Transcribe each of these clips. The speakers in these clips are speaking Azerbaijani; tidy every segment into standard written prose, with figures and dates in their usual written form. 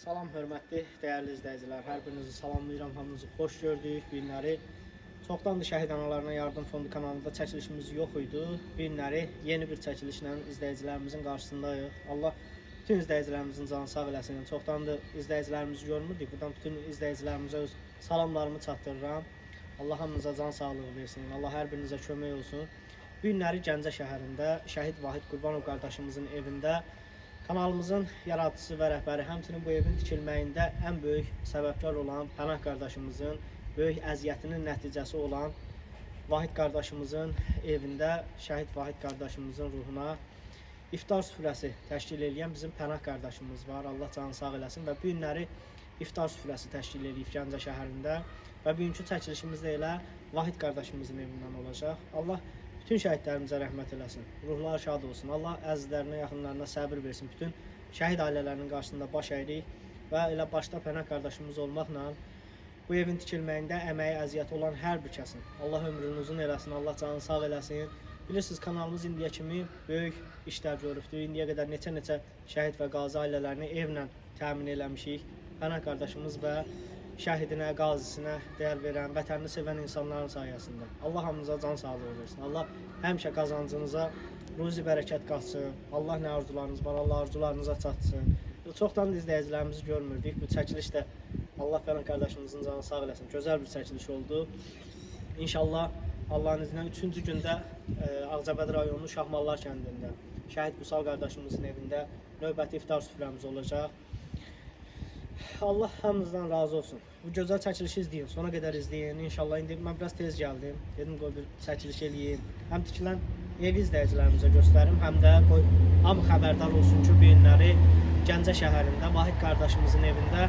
Salam hörmətli, dəyərli izləyicilər. Hər birinizi salamlayıram, hamınızı xoş gördük. Bu günləri çoxdandır Şəhid Analarına Yardım Fondu kanalında çəkilişimiz yox idi. Bu günləri yeni bir çəkilişlə izləyicilərimizin qarşısındayıq. Allah bütün izləyicilərimizin canı sağ eləsin. Çoxdandır izləyicilərimizi görmürdük. Buradan bütün izləyicilərimizə öz salamlarımı çatdırıram. Allah hamınıza can sağlığı versin. Allah hər birinizə kömək olsun. Bu günləri Gəncə şəhərində Şəhid Vahid Qurbanov qardaşımızın evində kanalımızın yaradıcısı və rəhbəri, həmçinin bu evin tikilməyində ən böyük səbəbkar olan Pənah qardaşımızın böyük əziyyətinin nəticəsi olan Vahid qardaşımızın evində Şəhid Vahid qardaşımızın ruhuna iftar süfrəsi təşkil edən bizim Pənah qardaşımız var. Allah canı sağ eləsin və bu günləri iftar süfrəsi təşkil edib Gəncə şəhərində və bugünkü çəkilişimiz də elə Vahid qardaşımızın evindən olacaq. Allah bütün şəhidlərimizə rəhmət eləsin. Ruhları şad olsun. Allah əzizlərinə, yaxınlarına səbir versin. Bütün şəhid ailələrinin qarşısında baş əyirik və elə başda Pənah qardaşımız olmaqla bu evin tikilməyində əməyi əziyyəti olan hər bir kəsin Allah ömrünü uzun eləsin, Allah canını sağ eləsin. Bilirsiniz, kanalımız indiyə kimi böyük işlər görübdür. İndiyə qədər neçə şəhid və qazi ailələrini evlə təmin eləmişik. Pənah qardaşımız və şəhidinə, qazisinə dəyər verən, vətənini sevən insanların sayəsində. Allah hamınıza can sağlığı versin. Allah həmişə qazancınıza ruzi bərəkət qatsın. Allah nə arzularınız var, Allah arzularınıza çatsın. Çoxdan izləyicilərimizi görmürdük. Bu çəkiliş də Allah Pənah qardaşımızın canını sağ eləsin. Gözəl bir çəkiliş oldu. İnşallah Allahın izinə 3-cü gündə Ağcabədi rayonu Şahmallar kəndində Şəhid Vüsal qardaşımızın evində növbəti iftar süfrəmiz olacaq. Allah hamınızdan razı olsun. Bu gözəl çəkilişi izləyin, sona qədər izləyin. İnşallah indi mən biraz tez gəldim. Dedim qoy bir çəkiliş eləyim. Həm tikilən evi izləyicilərimizə göstərim, həm də qoy hamı xəbərdar olsun ki, bu günləri Gəncə şəhərində Vahid qardaşımızın evində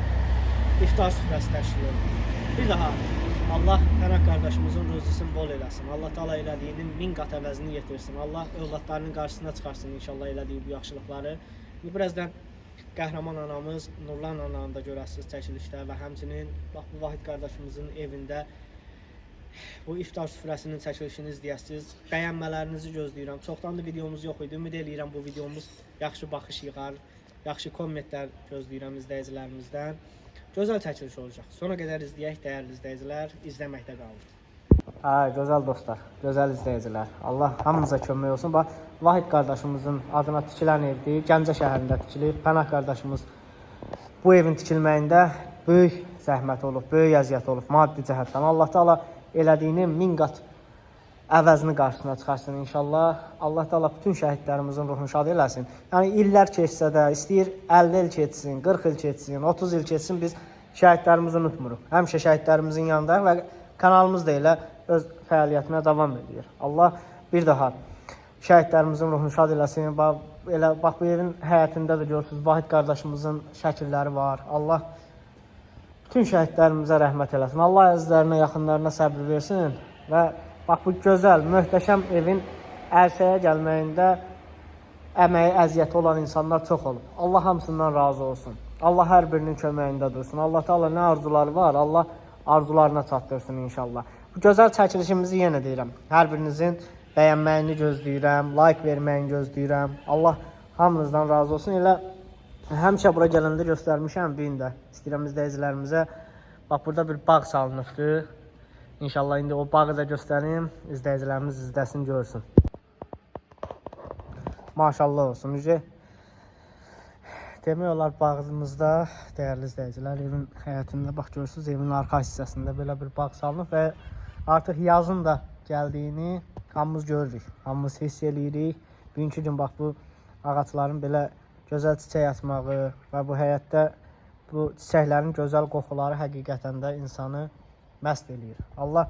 iftar süfrəsi təşkil olunur. Bir daha Allah Pənah qardaşımızın ruzisini bol eləsin. Allah Taala elədiyinin 1000 qat əvəzini yetirsin. Allah övladlarının qarşısına çıxarsın inşallah elədiyi bu yaxşılıqları. Birazdan qəhrəman anamız Nurlan ananı da görəsiniz çəkilişdə və həmçinin bax bu Vahid qardaşımızın evində bu iftar süfrəsinin çəkilişini izləyəsiniz. Bəyənmələrinizi gözləyirəm. Çoxdandır videomuz yox idi. Ümid edirəm bu videomuz yaxşı baxış yığar, yaxşı kommentlər gözləyirəm izləyicilərimizdən. Gözəl çəkiliş olacaq. Sona qədər izləyək dəyərli izləyicilər, izləməkdə qalın. Gözəl dostlar, gözəl izləyicilər. Allah hamınıza kömək olsun. Bax, Vahid qardaşımızın adına tikilən evdir. Gəncə şəhərində tikilib. Pənah qardaşımız bu evin tikilməyində böyük zəhmət olub, böyük əziyyət olub maddi cəhətdən. Allah Taala elədiyinin 1000 qat əvəzini qarşısına çıxarsın inşallah. Allah Taala bütün şəhidlərimizin ruhunu şad eləsin. Yəni illər keçsə də, istəyir 50 il keçsin, 40 il keçsin, 30 il keçsin, biz şəhidlərimizi unutmuruq. Həmişə şəhidlərimizin yanındayıq və kanalımız da elə öz fəaliyyətinə davam edir. Allah bir daha şəhidlərimizin ruhunu şad eləsin. Bax bu evin həyətində də görürsünüz, Vahid qardaşımızın şəkilləri var. Allah bütün şəhidlərimizə rəhmət eləsin. Allah əzizlərinə, yaxınlarına səbr versin və bax bu gözəl, möhtəşəm evin ərsəyə gəlməyində əməyi, əziyyəti olan insanlar çox olub. Allah hamısından razı olsun. Allah hər birinin köməyində dursun. Allah Taala nə arzuları var, Allah arzularına çatdırsın inşallah. Bu gözəl çəkilişimizi yenə deyirəm. Hər birinizin bəyənməyini gözləyirəm, like verməyini gözləyirəm. Allah hamınızdan razı olsun. Elə həmişə bura gələndə göstərmişəm, bir də istəyirəm izləyicilərimizə. Bax burada bir bağ salınıbdır. İnşallah indi o bağı da göstərim, izləyicilərimiz izləsin, görsün. Maşallah olsun. Demək olar bağımızda, dəyərli izləyicilər, evin həyətində, bax görürsünüz, evin arxa hissəsində belə bir bağ salınıb və artıq yazın da gəldiyini hamımız görürük, hamımız hiss eləyirik. Bugünkü gün bax bu ağacların belə gözəl çiçək açmağı və bu həyətdə bu çiçəklərin gözəl qoxuları həqiqətən də insanı məst eləyir. Allah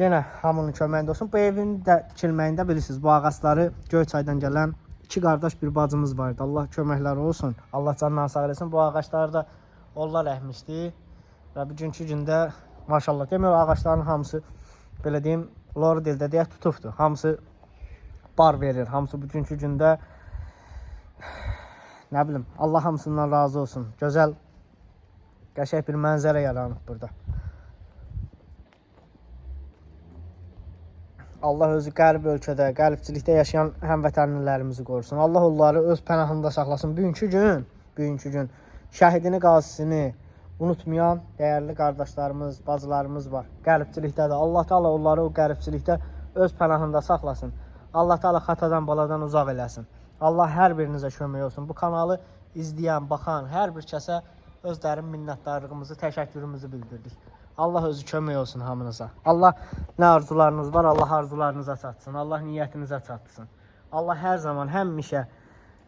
yenə hamının köməyində olsun. Bu evin də tikilməyində bilirsiniz, bu ağacları Göyçaydan gələn 2 qardaş bir bacımız vardı. Allah köməkləri olsun. Allah canından sağ eləsin. Bu ağacları da onlar əhmişdi və bugünkü gündə maşallah demək o ağacların hamısı belə deyim, lor dildə deyək tutubdur. Hamısı bar verir. Hamısı bugünkü gündə nə bilim, Allah hamısından razı olsun. Gözəl, qəşəng bir mənzərə yaranıb burada. Allah özü qərib ölkədə, qəribçilikdə yaşayan həmvətənlilərimizi qorusun. Allah onları öz pənahında saxlasın. Bugünkü gün şəhidini, qazisini unutmayan dəyərli qardaşlarımız, bacılarımız var. Qəribçilikdədir. Allah Taala onları o qəribçilikdə öz pənahında saxlasın. Allah Taala xatadan, baladan uzaq eləsin. Allah hər birinizə kömək olsun. Bu kanalı izləyən, baxan hər bir kəsə öz dərin minnətdarlığımızı, təşəkkürümüzü bildirdik. Allah özü kömək olsun hamınıza. Allah nə arzularınız var, Allah arzularınıza çatsın. Allah niyyətinizə çatsın. Allah hər zaman, həmişə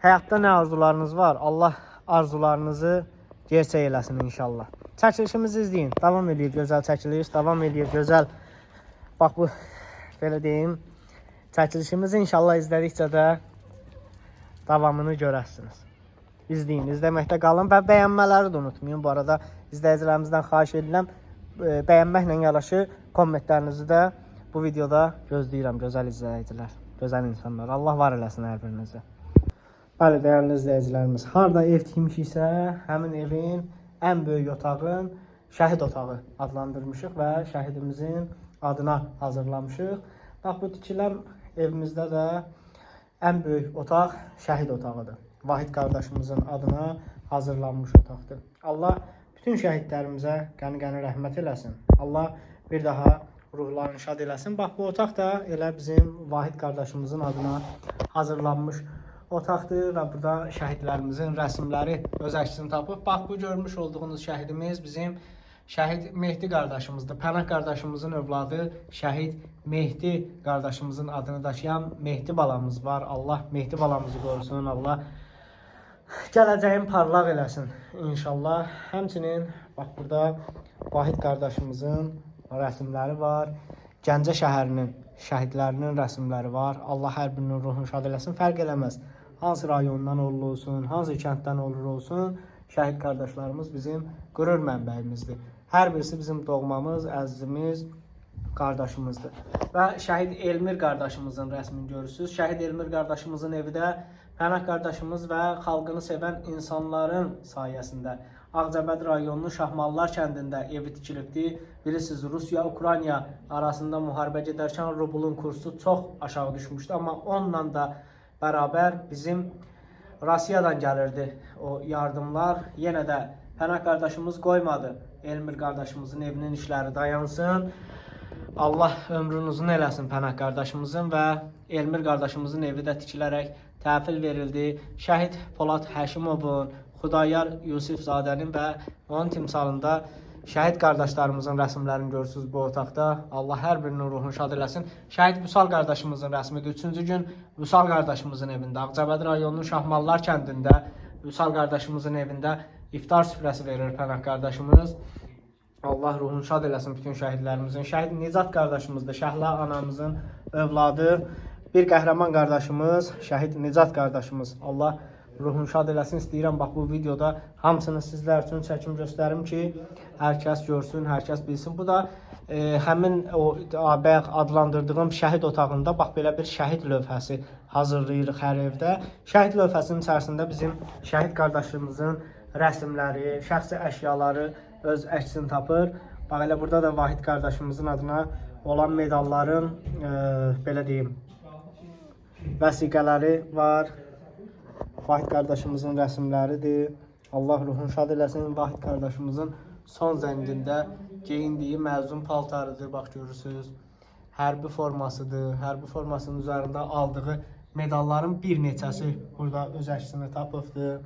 həyatda nə arzularınız var, Allah arzularınızı gerçək eləsin inşallah. Çəkilişimizi izləyin. Davam edir gözəl çəkiliş, davam edir gözəl. Bax bu belə deyim. Çəkilişimizi inşallah izlədikcə də davamını görərsiniz. İzləyin, izləməkdə qalın və bəyənmələri də unutmayın. Bu arada izləyicilərimizdən xahiş edirəm, bəyənməklə yanaşı kommentlərinizi də bu videoda gözləyirəm, gözəl izləyicilər, gözəl insanlar. Allah var eləsin hər birinizi. Bəli, dəyərli izləyicilərimiz, harda ev tikmişiksə, həmin evin ən böyük otağın şəhid otağı adlandırmışıq və şəhidimizin adına hazırlamışıq. Bax, bu tikilən evimizdə də ən böyük otaq şəhid otağıdır. Vahid qardaşımızın adına hazırlanmış otaqdır. Allah bütün şəhidlərimizə qəni-qəni rəhmət eləsin. Allah bir daha ruhlarını şad eləsin. Bax, bu otaq da elə bizim Vahid qardaşımızın adına hazırlanmış otaqdır və burada şəhidlərimizin rəsmləri öz əksini tapıb. Bax, bu görmüş olduğunuz şəhidimiz bizim şəhid Mehdi qardaşımızdır. Pənah qardaşımızın övladı şəhid Mehdi qardaşımızın adını daşıyan Mehdi balamız var. Allah Mehdi balamızı qorusun. Allah gələcəyin parlaq eləsin inşallah. Həmçinin bax, burada Vahid qardaşımızın rəsmləri var. Gəncə şəhərinin şəhidlərinin rəsmləri var. Allah hər birinin ruhunu şad eləsin. Fərq eləməz. Hansı rayondan olsun, hansı kənddən olsun, şəhid qardaşlarımız bizim qürur mənbəyimizdir. Hər birisi bizim doğmamız, əzizimiz, qardaşımızdır. Və şəhid Elmir qardaşımızın rəsmini görürsünüz. Şəhid Elmir qardaşımızın evi də Pənah qardaşımız və xalqını sevən insanların sayəsində Ağcabədi rayonunun Şahmallar kəndində evi tikilibdir. Bilirsiniz, Rusiya-Ukrayna arasında müharibə gedərkən rublun kursu çox aşağı düşmüşdü. Amma onunla da bərabər bizim Rusiyadan gəlirdi o yardımlar. Yenə də Pənah qardaşımız qoymadı Elmir qardaşımızın evinin işləri dayansın. Allah ömrünü uzun eləsin Pənah qardaşımızın və Elmir qardaşımızın evi də tikilərək təhvil verildi. Şəhid Polad Həşimovun, Xudayar Yusifzadənin və onun timsalında şəhid qardaşlarımızın rəsmlərini görürsünüz bu otaqda. Allah hər birinin ruhunu şad eləsin. Şəhid Vüsal qardaşımızın rəsmidir. 3-cü gün Vüsal qardaşımızın evində, Ağcabədi rayonunun Şahmallar kəndində Vüsal qardaşımızın evində iftar süfrəsi verir Pənah qardaşımız. Allah ruhunu şad eləsin bütün şəhidlərimizin. Şəhid Nicat qardaşımızdır, Şəhla anamızın övladı. Bir qəhrəman qardaşımız, şəhid Nicat qardaşımız. Allah ruhunu şad eləsin. İstəyirəm, bax, bu videoda hamısını sizlər üçün çəkim göstərim ki, hər kəs görsün, hər kəs bilsin. Bu da həmin o bayaq adlandırdığım şəhid otağında bax, belə bir şəhid lövhəsi hazırlayırıq hər evdə. Şəhid lövhəsinin içərisində bizim şəhid qardaşımızın rəsmləri, şəxsi əşyaları öz əksini tapır. Bax, elə burada da Vahid qardaşımızın adına olan medalların, belə deyim, vəsiqələri var. Vahid qardaşımızın rəsmləridir. Allah ruhunu şad eləsin. Vahid qardaşımızın son zəngində geyindiyi məzun paltarıdır. Bax, görürsünüz. Hərbi formasıdır. Hərbi formasının üzərində aldığı medalların bir neçəsi burada öz əksini tapıbdır.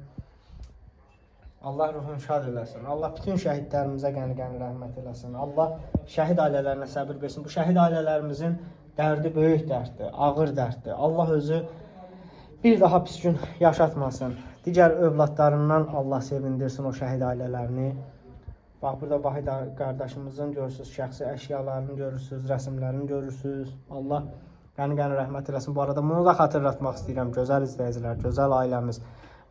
Allah ruhunu şad eləsin. Allah bütün şəhidlərimizə qəni-qəni rəhmət eləsin. Allah şəhid ailələrinə səbir versin. Bu şəhid ailələrimizin dərdi böyük dərddir, ağır dərddir. Allah özü bir daha pis gün yaşatmasın. Digər övladlarından Allah sevindirsin o şəhid ailələrini. Bax, burada Vahid qardaşımızın görürsünüz, şəxsi əşyalarını görürsünüz, rəsmlərini görürsünüz. Allah qəni-qəni rəhmət eləsin. Bu arada bunu da xatırlatmaq istəyirəm, gözəl izləyicilər, gözəl ailəmiz.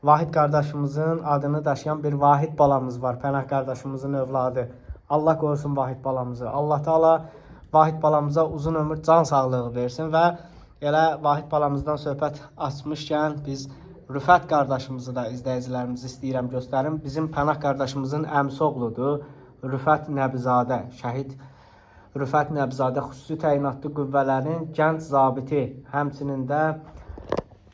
Vahid qardaşımızın adını daşıyan bir Vahid balamız var, Pənah qardaşımızın övladı. Allah qorusun Vahid balamızı. Allah Taala Vahid balamıza uzun ömür, can sağlığı versin və elə Vahid balamızdan söhbət açmışkən biz Rüfət qardaşımızı da izləyicilərimizi istəyirəm göstərim. Bizim Pənah qardaşımızın əmisi oğludur. Rüfət Nəbizadə, şəhid Rüfət Nəbizadə xüsusi təyinatlı qüvvələrin gənc zabiti, həmçinin də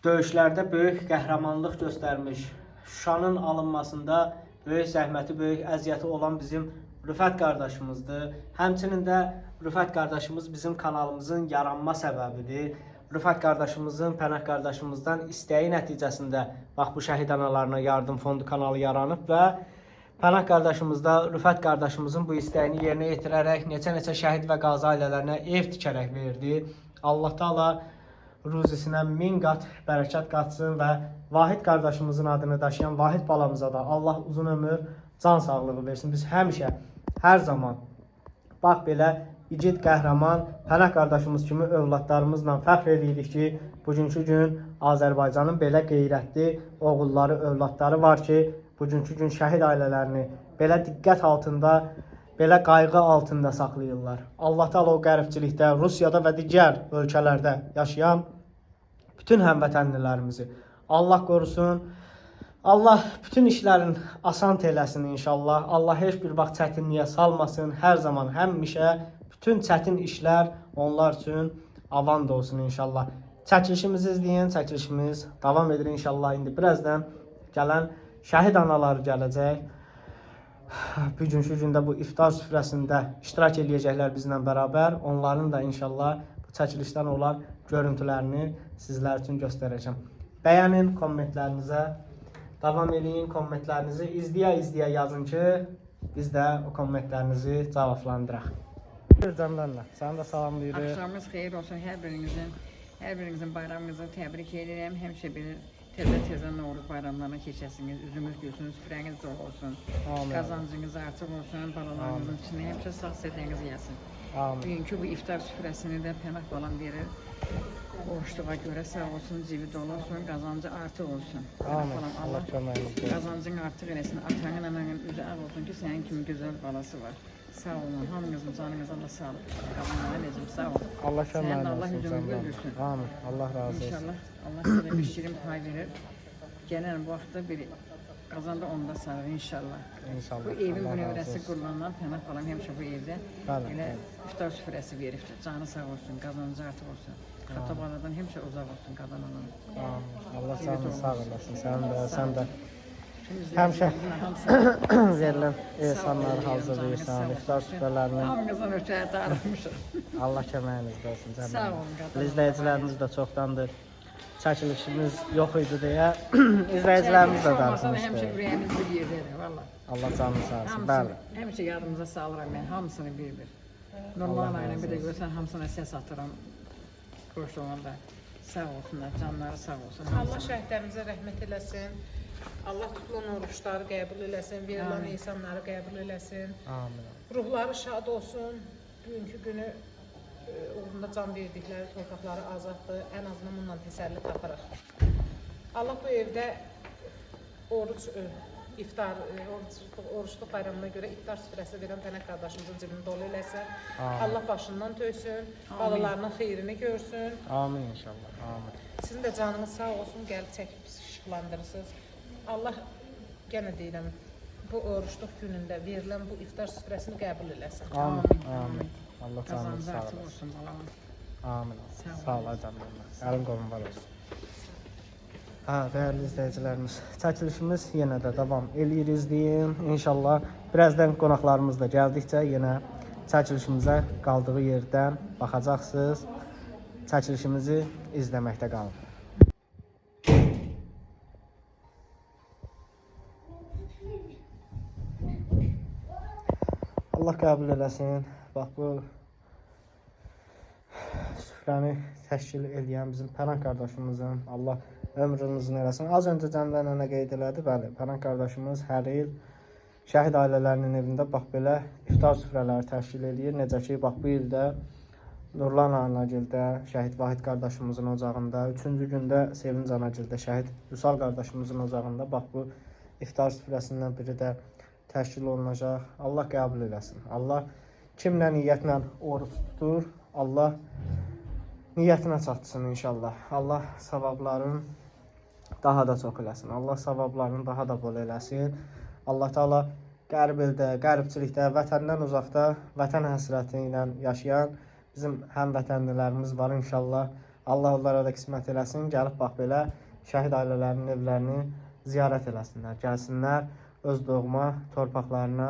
döyüşlərdə böyük qəhrəmanlıq göstərmiş, Şuşanın alınmasında böyük zəhməti, böyük əziyyəti olan bizim Rüfət qardaşımızdır. Həmçinin də Rüfət qardaşımız bizim kanalımızın yaranma səbəbidir. Rüfət qardaşımızın, Pənah qardaşımızdan istəyi nəticəsində bax bu Şəhid Analarına Yardım Fondu kanalı yaranıb və Pənah qardaşımız da Rüfət qardaşımızın bu istəyini yerinə yetirərək neçə-neçə şəhid və qazi ailələrinə ev tikərək verdi. Allah Taala ruzisinə 1000 qat bərəkət qatsın və Vahid qardaşımızın adını daşıyan Vahid balamıza da Allah uzun ömür, can sağlığı versin. Biz həmişə, hər zaman bax belə igid, qəhrəman Pənah qardaşımız kimi övladlarımızla fəxr edirik ki, bugünkü gün Azərbaycanın belə qeyrətli oğulları, övladları var ki, bugünkü gün şəhid ailələrini belə diqqət altında, belə qayğı altında saxlayırlar. Allah Taala o qəribçilikdə, Rusiyada və digər ölkələrdə yaşayan bütün həmvətənlilərimizi Allah qorusun. Allah bütün işlərin asan eləsin inşallah. Allah heç bir vaxt çətinliyə salmasın. Hər zaman, həmişə bütün çətin işlər onlar üçün avan da olsun inşallah. Çəkilişimizi izləyin, çəkilişimiz davam edir inşallah. İndi birazdan gələn şəhid anaları gələcək. Bugünkü gündə bu iftar süfrəsində iştirak edəcəklər bizlə bərabər. Onların da inşallah bu çəkilişdən olan görüntülərini sizlər üçün göstərəcəm. Bəyənin, kommentlərinizə davam edin, kommentlərinizi izləyə yazın ki, biz də o kommentlərinizi cavablandıraq. Canlarla, səni də salamlayırıq. Axşamınız xeyir olsun hər birinizin bayramınızı təbrik edirəm. Həmişə bir tezə Novruz bayramlarına keçəsiniz, üzümüz gülsün, süfrəniz dolu olsun, qazancınız artıq olsun, balalarınızın içində həmişə sağ sədəniz yesin. Bugünkü bu iftar süfrəsini də Pənah balam verir. Oruçluğa görə sağ olsun, cibi dolu olsun, qazancı artıq olsun. Allah qazancın artıq eləsin, atanın, ananın üzü ağ olsun ki, sənin kimi gözəl balası var. Sağ olun, hamınızın canınıza da sağlıq. Qazanlara necəm, sağ olun. Allah sənin Allah yüzünü güldürsün. Amin. Allah razı olsun. İnşallah Allah sizə bir şirin pay verir. Gələn bu vaxtda bir qazanda onda sağır inşallah. İnşallah. Bu evin bünövrəsi qurulandan Pənah balam həmişə bu evdə elə iftar süfrəsi veribdir. Canı sağ olsun, qazancı artıq olsun. Xatabaladan həmişə uzaq olsun qadan anam. Allah sağ olasın. Sən də həmişə verilən insanları hazırlayırsan, iftar süfrələrini. Hamımızın ötəyə darıxmışıq. Allah köməyinizdə olsun. Sağ olun qadan. İzləyicilərimiz də çoxdandır çəkilişimiz yox idi deyə izləyicilərimiz də darıxmışdı. Həmişə ürəyimiz bir yerdədir, valla. Allah canını sağ olsun. Bəli. Həmişə yadımıza salıram mən, hamısını bir-bir. Nurlan ayına bir də görsən hamısına səs atıram. Qoşulanda sağ olsunlar, canları sağ olsun. Allah şəhidlərimizə rəhmət eləsin. Allah tutulan oruçları qəbul eləsin, verilən insanları qəbul eləsin. Amin. Ruhları şad olsun. Bugünkü günü uğrunda can verdikləri torpaqları azaddır. Ən azından bundan təsəlli taparıq. Allah bu evdə oruçluq bayramına görə iftar süfrəsi verən Pənah qardaşımızın cibini dolu eləsin. Allah başından töysün, balalarının xeyrini görsün. Amin inşallah. Amin. Sizin də canınız sağ olsun, gəlib çəkib işıqlandırırsınız. Allah yenə deyirəm, bu oruçluq günündə verilən bu iftar süfrəsini qəbul eləsin. Amin. Amin. Allah canınızı sağ Qazancı olasın. olsun balam. Amin. Sağ ol canlarım. Əlim qolum var olsun. Dəyərli izləyicilərimiz, çəkilişimiz yenə də davam eləyirik deyin. İnşallah birazdan qonaqlarımız da gəldikcə yenə çəkilişimizə qaldığı yerdən baxacaqsınız. Çəkilişimizi izləməkdə qalın. Allah qəbul eləsin. Bax bu süfrəni təşkil edən bizim Pənah qardaşımızın Allah ömrünü uzun eləsin. Az öncə Cəmilə nənə qeyd elədi, bəli, Pənah qardaşımız hər il şəhid ailələrinin evində bax belə iftar süfrələri təşkil edir. Necə ki, bax bu ildə Nurlan Anagildə, şəhid Vahid qardaşımızın ocağında, 3-cü gündə Sevinc Anagildə, şəhid Vüsal qardaşımızın ocağında bax bu iftar süfrəsindən biri də təşkil olunacaq. Allah qəbul eləsin. Allah kimlə niyyətlə oruç tutur, Allah niyyətinə çatsın inşallah. Allah savabların daha da çox eləsin. Allah savablarını daha da bol eləsin. Allah Taala qərib eldə, qəribçilikdə, vətəndən uzaqda, vətən həsrəti ilə yaşayan bizim həmvətənlilərimiz var inşallah. Allah onlara da qismət eləsin. Gəlib bax belə şəhid ailələrinin evlərini ziyarət eləsinlər, gəlsinlər. öz doğma torpaqlarına.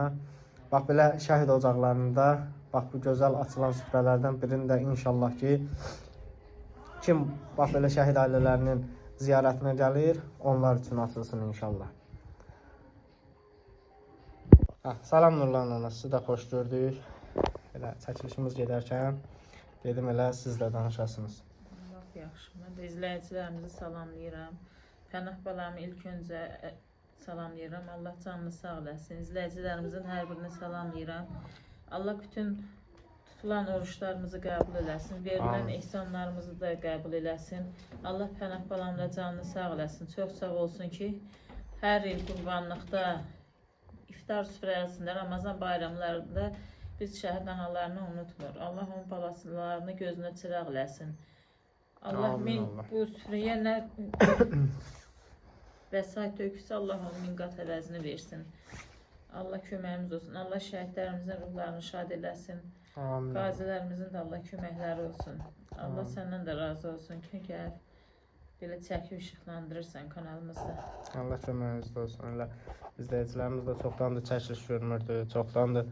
Bax belə şəhid ocaqlarında, bax bu gözəl açılan süfrələrdən birində inşallah ki, kim bax belə şəhid ailələrinin ziyarətinə gəlir, onlar üçün açılsın inşallah. Salam Nurlan ana, sizi də xoş gördük. Elə çəkilişimiz gedərkən dedim elə siz də danışasınız. Çox yaxşı. Mən də izləyicilərimizi salamlayıram. Pənah balamı ilk öncə salamlayıram. Allah canını sağ eləsin. İzləyicilərimizin hər birini salamlayıram. Allah bütün tutulan oruçlarımızı qəbul eləsin. Verilən ehsanlarımızı da qəbul eləsin. Allah Pənah balamla canını sağ eləsin. Çox sağ olsun ki, hər il qurbanlıqda, iftar süfrəsində, Ramazan bayramlarında biz şəhid analarını unutmur. Allah onun balasılarını gözünə çıraq eləsin. Allah min bu süfrəyə nə vəsait töküsə, Allah onun min qat əvəzini versin. Allah köməyimiz olsun. Allah şəhidlərimizin ruhlarını şad eləsin. Amin. Qazilərimizin də Allah köməkləri olsun. Allah səndən də razı olsun ki, belə çəkib işıqlandırırsan kanalımızda. Allah köməyinizdə olsun. Elə izləyicilərimiz də çoxdandır çəkiliş görmürdü, çoxdandır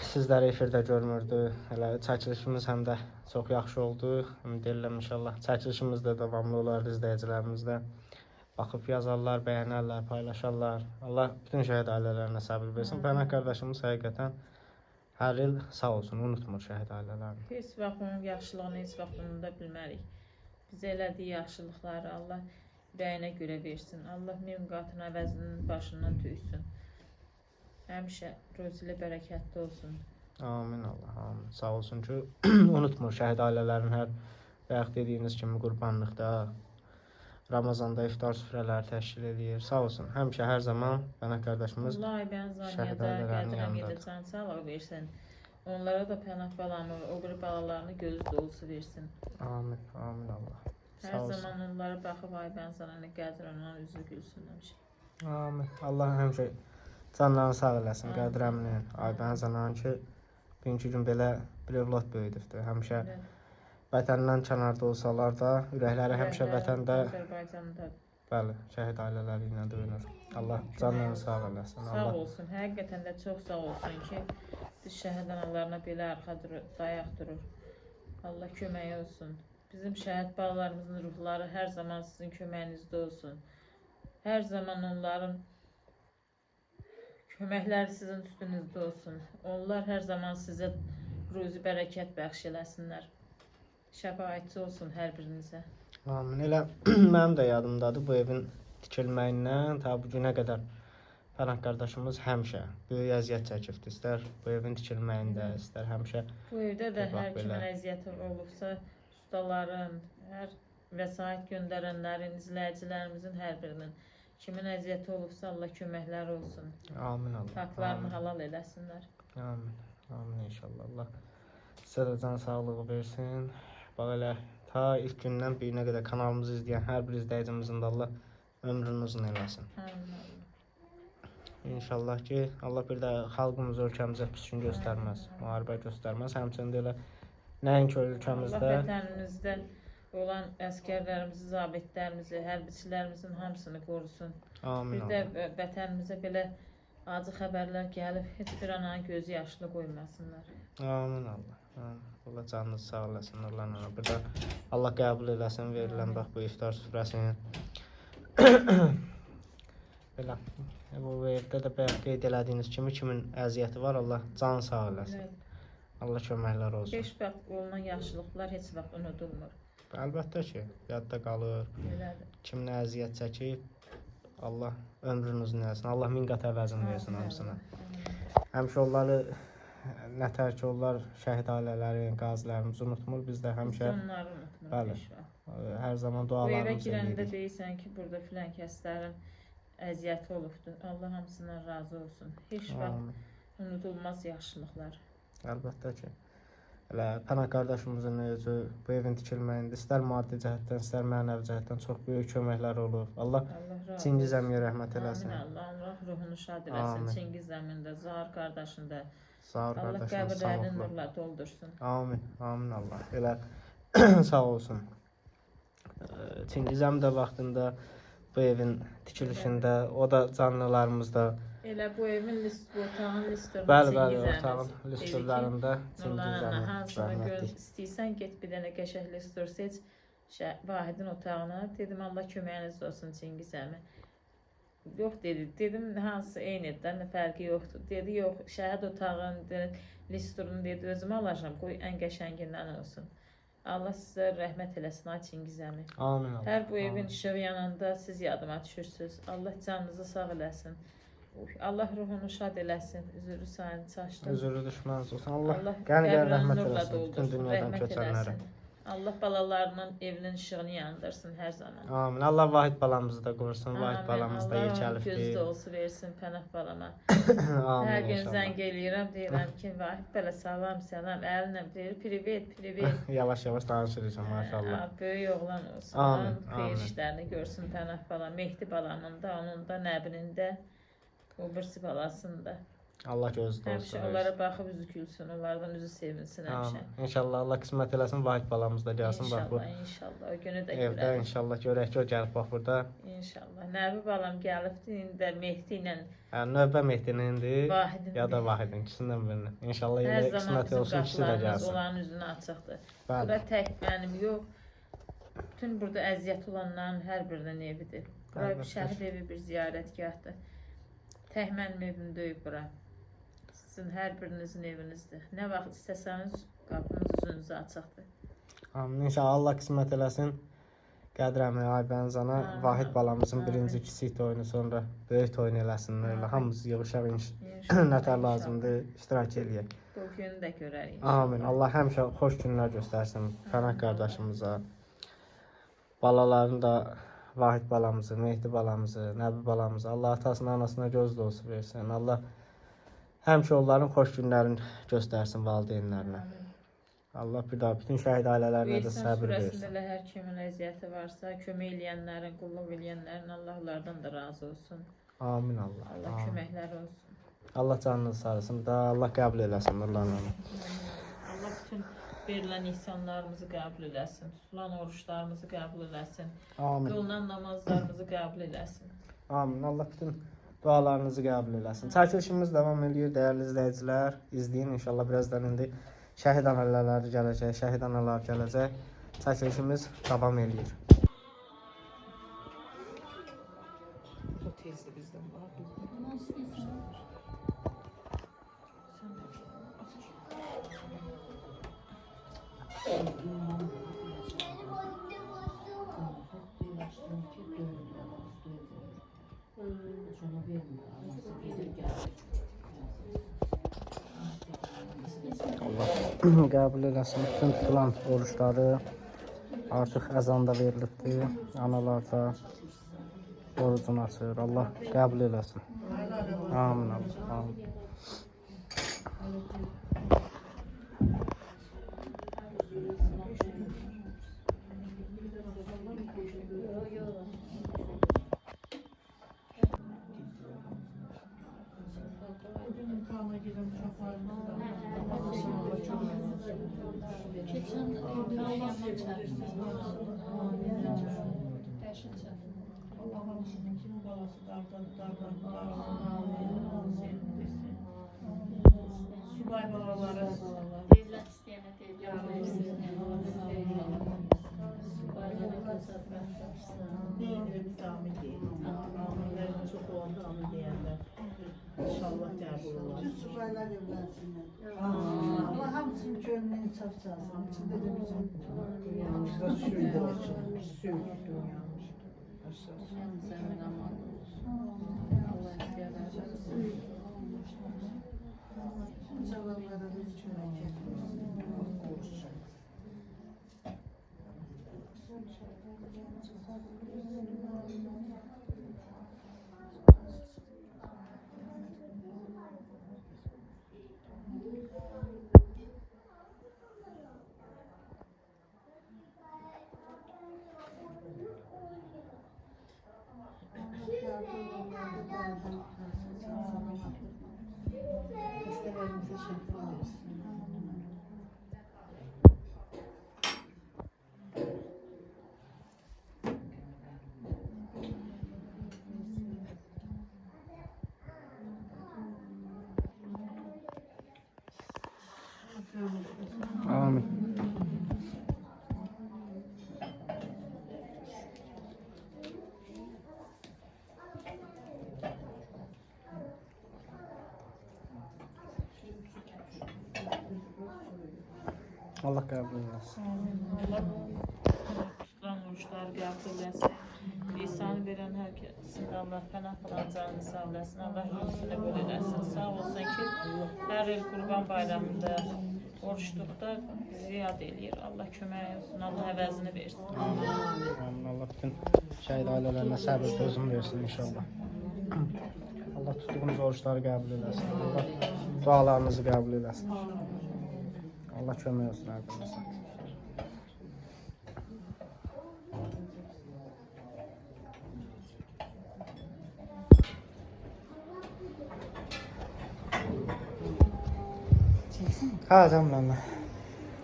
sizləri efirdə görmürdü. Elə çəkilişimiz həm də çox yaxşı oldu. Ümid edirəm inşallah çəkilişimiz də davamlı olar, izləyicilərimiz də baxıb yazarlar, bəyənərlər, paylaşarlar. Allah bütün şəhid ailələrinə səbir versin. Pənah qardaşımız həqiqətən hər il sağ olsun, unutmur şəhid ailələrini. Heç vaxt onun yaxşılığını heç vaxt unuda bilmərik. Bizə elədiyi yaxşılıqları Allah ürəyinə görə versin. Allah min qatın əvəzinin başından tüysün. Həmişə ruzilə bərəkətli olsun. Amin Allah, amin. Sağ olsun ki, unutmur şəhid ailələrin hər bayaq dediyiniz kimi qurbanlıqda, Ramazanda iftar süfrələri təşkil edir. Sağ olsun. Həmişə hər zaman Pənah qardaşımız Allah Bənzaniyədə qədrə gedirsən, sağlıq versin. Onlara da Pənah balamı, o qırı balalarını gözü dolusu versin. Amin, amin Allah. Hər zaman onlara baxıb ay Bənzaniyədə qədr onların üzü gülsün həmişə. Amin. Allah həmişə canlarını sağ eləsin. Qədir əminin, ay Bənzaniyənin ki, bugünkü gün belə bir övlad böyüdübdür. Həmişə vətəndən kənarda olsalar da, ürəkləri həmişə vətəndə, bəli, şəhid ailələri ilə döyünür. Allah canlarını sağ eləsin. Sağ olsun, həqiqətən də çox sağ olsun ki, biz şəhid analarına belə arxa dayaq durur. Allah köməyi olsun. Bizim şəhid balalarımızın ruhları hər zaman sizin köməyinizdə olsun. Hər zaman onların köməkləri sizin üstünüzdə olsun. Onlar hər zaman sizə ruzi bərəkət bəxş eləsinlər. Şəfaətçi olsun hər birinizə. Amin. Elə mənim də yadımdadır bu evin tikilməyindən ta bu günə qədər Pənah qardaşımız həmişə böyük əziyyət çəkibdir. İstər bu evin tikilməyində, istər həmişə. Bu evdə də hər kimin əziyyəti olubsa, ustaların, hər vəsait göndərənlərin, izləyicilərimizin hər birinin kimin əziyyəti olubsa, Allah köməkləri olsun. Amin Allah. Haqlarını halal eləsinlər. Amin. Amin inşallah. Allah sizə də can sağlığı versin. Bax elə ta ilk gündən bir günə qədər kanalımızı izləyən hər bir izləyicimizin də Allah ömrünü uzun eləsin. Amin. İnşallah ki, Allah bir də xalqımız, ölkəmizə pis gün göstərməz, müharibə göstərməz. Həmçinin də elə nəinki ölkəmizdə, Allah vətənimizdə olan əskərlərimizi, zabitlərimizi, hərbiçilərimizin hamısını qorusun. amin Bir də Allah. vətənimizə belə acı xəbərlər gəlib, heç bir ananın gözü yaşlı qoymasınlar. Amin Allah. Amin. Allah canınızı sağ eləsin, Nurlan ana. Bir də Allah qəbul eləsin, verilən bax bu iftar süfrəsini. Belə, bu evdə də bayaq qeyd elədiyiniz kimi kimin əziyyəti var, Allah can sağ eləsin. Allah köməklər olsun. Beş vaxt olunan yaxşılıqlar heç vaxt unudulmur. Əlbəttə ki, yadda qalır. Elədir. Kimin əziyyət çəkib, Allah ömrünü uzun eləsin. Allah min qat əvəzini versin hamısına. Həmişə onları nətər ki, onlar şəhid ailələri, qazilərimizi unutmur. Biz də həmişə, Onları unutmur. bəli, beş vaxt. hər zaman Bu evə dualarımızı girəndə edirik. deyirsən ki, burada filan kəslərin əziyyəti olubdur. Allah hamısından razı olsun. Heç vaxt Amin. unudulmaz yaxşılıqlar. Əlbəttə ki. Elə Pənah qardaşımızın özü bu evin tikilməyində istər maddi cəhətdən, istər mənəvi cəhətdən çox böyük köməklər olub. Allah Çingiz əmiyə rəhmət eləsin. Amin. Allah ruhunu şad eləsin. Amin. Çingiz əmində, Zahar qardaşında. Sağ ol Allah qardaşımız, qəbirlərini sağlıqla. nurla doldursun. Amin, amin Allah. Elə sağ olsun. Çingizəm də vaxtında bu evin tikilişində, o da canlılarımızda. Elə bu evin otağın listorunu Bəli, Çingizəmiz otağın dedi ki, listorlarında Nurlan ana, Çingizəmi hansını rəhmət gör, etdi. istəyirsən get bir dənə qəşəng listor seç Vahidin otağına. Dedim Allah köməyiniz olsun Çingizəmi. Yox dedi. Dedim hansı eynidir, nə fərqi yoxdur. Dedi yox, şəhid otağın listorunu dedi özümə alacağam. Qoy ən qəşəngindən olsun. Allah sizə rəhmət eləsin ay Çingizəmi. Amin. Allah. Hər bu evin işığı yananda siz yadıma düşürsünüz. Allah canınızı sağ eləsin. Allah ruhunu şad eləsin. Üzürü sayını çaşdın. Özürü düşməniniz olsun. Allah Allah qəni qəbrini rəhmət nurla eləsin bütün doldursun, dünyadan rəhmət köçənlərə. eləsin. Allah balalarının evinin işığını yandırsın hər zaman. Amin. Allah Vahid balamızı da qorusun. Vahid Amin. balamız da Allah yekəlifdir. gözdə olsun versin Pənah balama. Amin. Hər gün inşallah. zəng eləyirəm, deyirəm ki, Vahid belə salam, əlinlə deyir, privet. Yavaş-yavaş danışırıq maşallah. Böyük oğlan olsun. Amin, Xeyir amin. işlərini görsün Pənah balam. Mehdi balamın da, onun da, Nəbinin də, o birisi balasının da. Allah gözdə olsun. Həmişə onlara baxıb üzü gülsün, onlardan üzü sevinsin həmişə. Amin. İnşallah Allah qismət eləsin, Vahid balamız da gəlsin bax bu. İnşallah, o günü də Evdə görərik. inşallah görək ki, o gəlib bax burada. İnşallah. Nəbi balam gəlibdi, indi də Mehdi ilə Növbə Mehdinin Vahidin. ya da Vahidin ikisindən birinin. İnşallah Hər elə zaman qismət olsun, bizim ikisi də qapılarımız gəlsin. onların üzünə açıqdır. Bəli. Bura tək mənim yox, bütün burada əziyyət olanların hər birinin evidir. Bura bir Əlbəttə. şəhid evi, bir ziyarətgahdır. Tək mənim evim deyib bura. Sizin hər birinizin evinizdir. Nə vaxt istəsəniz qapımız üzünüzə açıqdır. Amin. İnşallah Allah qismət eləsin. Qədir əmi, Aybənzana, Amin. Vahid balamızın Amin. birinci kiçik toyunu, sonra böyük toyunu eləsinlər. Amin. Hamımız yığışaq İnşallah, nətər inşallah. lazımdır, iştirak eləyək. Bu günü də görərik. Amin. Allah həmişə xoş günlər göstərsin Pənah qardaşımıza. Balalarını da Vahid balamızı, Mehdi balamızı, Nəbi balamızı Allah atasına, anasına göz dolusu versin. Allah həmişə onların xoş günlərini göstərsin valideynlərinə. Allah bir daha bütün şəhid ailələrinə də Veysel səbir surəsində versin. elə hər kimin əziyyəti varsa, kömək eləyənlərin, qulluq eləyənlərin Allah onlardan da razı olsun. Amin Allah. Allah Amin. köməkləri olsun. Allah canınızı sağlasın. Bir daha Allah qəbul eləsin Nurlan hanım. Allah bütün verilən ihsanlarımızı qəbul eləsin. Tutulan oruçlarımızı qəbul eləsin. Amin. Qılınan namazlarımızı qəbul eləsin. Amin. Allah bütün dualarınızı qəbul eləsin. Çəkilişimiz davam edir dəyərli izləyicilər. İzləyin inşallah birazdan indi şəhid analarları gələcək, şəhid analar gələcək. Çəkilişimiz davam edir. O tezdir bizdən var. Allah qəbul eləsin. Bütün tutulan oruçları artıq əzan da verilibdir. Analar da orucunu açır. Allah qəbul eləsin. Amin. Amin. Keçən imtahandan çəkdim. Allah hamısının kimin balası dardan sevindirsin. Subay balaları Devlət istəyənə devlət versin. deyindir, biz amin deyin. Aminlərin çox olanda amin deyərlər. İnşallah qəbul olar. Subaylar evlensinler. Allah hamısının gönlünü çapsasın. İçinde de bizim Dünyamızda sülh olsun. Sülh dünyamızda. Sənin aman olsun. Allah istəyərlər. cevaplara da içmek. Olsun. Hastalarımıza şifa versin. Amin. Allah qəbul etsin. Tutulan oruçları qəbul etsin. Lisanı verən hər kəsin Allah pənah falan canını sağ olasın. Allah rızqını bol eləsin. Sağ olsun ki, hər il Qurban bayramında oruçluqda bizi yad eləyir. Allah kömək olsun. Allah əvəzini versin. Amin. Allah bütün şəhid ailələrinə səbir, dözüm versin inşallah. Allah tutduğunuz oruçları qəbul eləsin. Allah dualarınızı qəbul eləsin. Allah kömək olsun hər birinizə. Ha canım.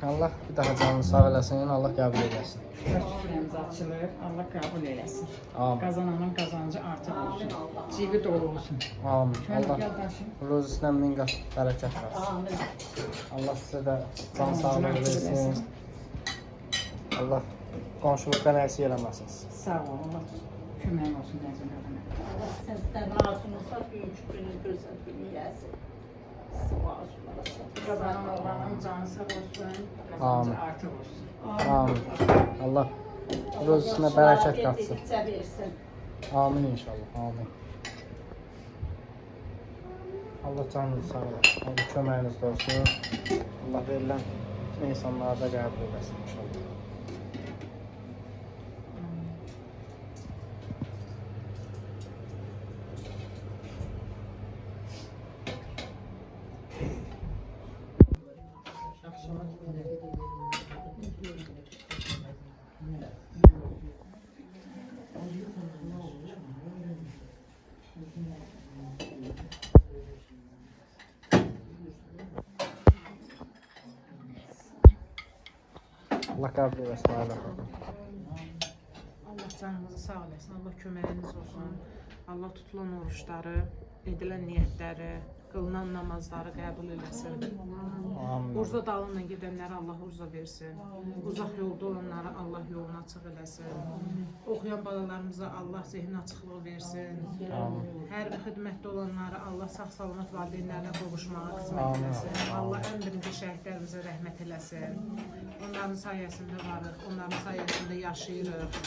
Allah bir daha canını sağ eləsin, Allah qəbul eləsin. Süfrəmiz açılır, Allah qəbul eləsin. Amin. Qazananın qazancı artıq olsun. Cibi dolu olsun. Amin. Allah Qardaşım. ruzisindən min qat bərəkət versin. Allah sizə də can sağlığı versin. Allah qonşuluqdan əksik eləməsin. Sağ ol, Allah kömək olsun nəzərlərinə. Allah sizdən razı olsun. Büyük günü gözəl günü gəlsin. Qazanan oğlanın canı sağ olsun, Amin. qazancı artıq olsun. Amin. Allah ruzisinə bərəkət qatsın. Verdikcə versin. Amin inşallah. Amin. Allah canınızı sağ olasın. Allah köməyinizdə olsun. Allah verilən insanları da qəbul eləsin inşallah. Allah qəbul eləsin. Allah canınızı sağ eləsin. Allah köməyiniz olsun. Allah tutulan oruçları, edilən niyyətləri, qılınan namazları qəbul eləsin. Amin. Urza dalınla gedənlərə Allah urza versin. Uzaq yolda olanları Allah yolunu açıq eləsin. Oxuyan balalarımıza Allah zehni açıqlığı versin. Amin. Hər bir xidmətdə olanları Allah sağ-salamat valideynlərinə qovuşmağa qismət eləsin. Allah ən birinci şəhidlərimizə rəhmət eləsin. Onların sayəsində varıq, onların sayəsində yaşayırıq.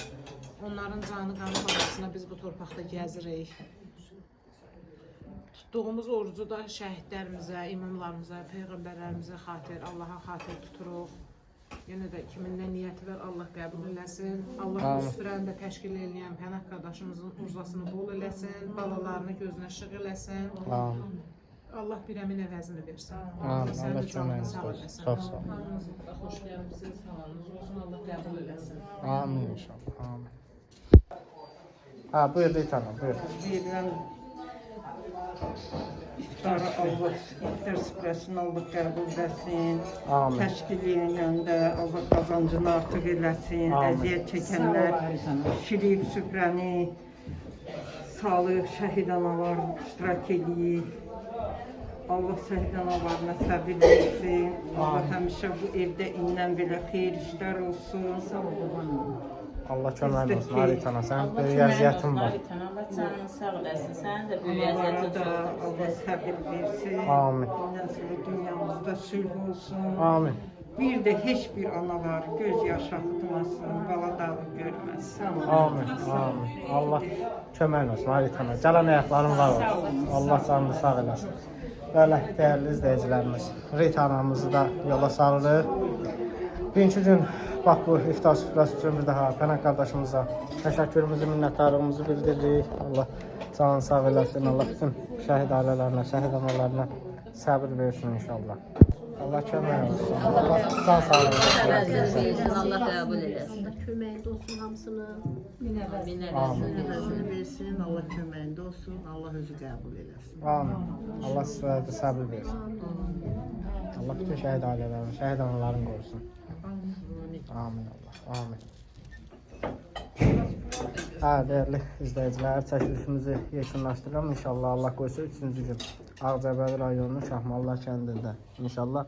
Onların canı qanı balasına biz bu torpaqda gəzirik. Tutduğumuz orucu da şəhidlərimizə, imamlarımıza, peyğəmbərlərimizə xatir, Allaha xatir tuturuq. Yenə də kimin nə niyyəti var, Allah qəbul eləsin. Allah bu süfrəni də təşkil edən Pənah qardaşımızın urzasını bol eləsin, balalarını gözünə işıq eləsin. Amin. Allah bir əmin əvəzini versin. Amin. Sən Allah də canını köməyiniz sağ olsun. eləsin. Çox sağ olun. Hamınızın da xoş gəlmisiniz, salamınız olsun, Allah qəbul eləsin. Amin inşallah. Amin. Ha buyur bir tane buyur. Verilən iftarı Allah, iftar süfrəsini Allah qəbul etsin. Amin. Təşkil edəndə Allah qazancını artıq eləsin. Amin. Əziyyət çəkənlər şirik süfrəni, sağlıq, şəhid analar iştirak edib. Allah şəhid analarına səbir versin. Allah həmişə bu evdə indən belə xeyir işlər olsun. Sağ ol, babanım. Allah köməyiniz olsun. Bizdəki- Haritana sen Allah bir köməyiniz əziyyətin olsun. var. Aritan, Allah canını sağ olasın. Sənin də böyük Analara əziyyətin da çoxdur. Allah səbir versin. Amin. Bundan sonra dünyamızda sülh olsun. Amin. Bir də heç bir analar göz yaşı axıtmasın, bala dağı görməsin. Amin. Amin. Allah köməyiniz olsun. Haritana. Gələn ayaqların var olsun. Allah canını sağ eləsin. Belə dəyərli izləyicilərimiz, Rita anamızı da yola salırıq. Bugünkü gün bax bu iftar süfrəsi üçün bir daha Pənah qardaşımıza təşəkkürümüzü, minnətdarlığımızı bildiririk. Allah canını sağ eləsin. Allah bütün şəhid ailələrinə, şəhid analarına səbir versin inşallah. Allah kömək olsun. Allah can sağlığı versin. Allah qəbul eləsin. Köməyində olsun hamısının. Amin. versin, Allah köməyində olsun, Allah özü qəbul eləsin. Amin. Allah sizə də səbir versin. Allah bütün şəhid ailələrini, şəhid analarını qorusun. Amin Allah. Amin. Hə, dəyərli izləyicilər, çəkilişimizi yekunlaşdırıram. İnşallah Allah qoysa 3-cü gün Ağcabədi rayonunun Şahmallar kəndində. İnşallah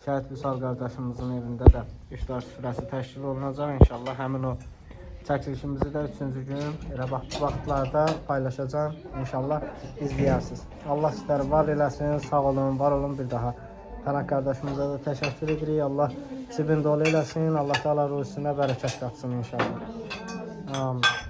Şəhid Vüsal qardaşımızın evində də iftar süfrəsi təşkil olunacaq. İnşallah həmin o çəkilişimizi də 3-cü gün elə bax bu vaxtlarda paylaşacağım. İnşallah izləyərsiniz. Allah sizləri var eləsin, sağ olun, var olun bir daha. Pənah qardaşımıza da təşəkkür edirik. Allah cibin dolu eləsin. Allah Teala ruhusunə bərəkət qatsın inşallah. Amin.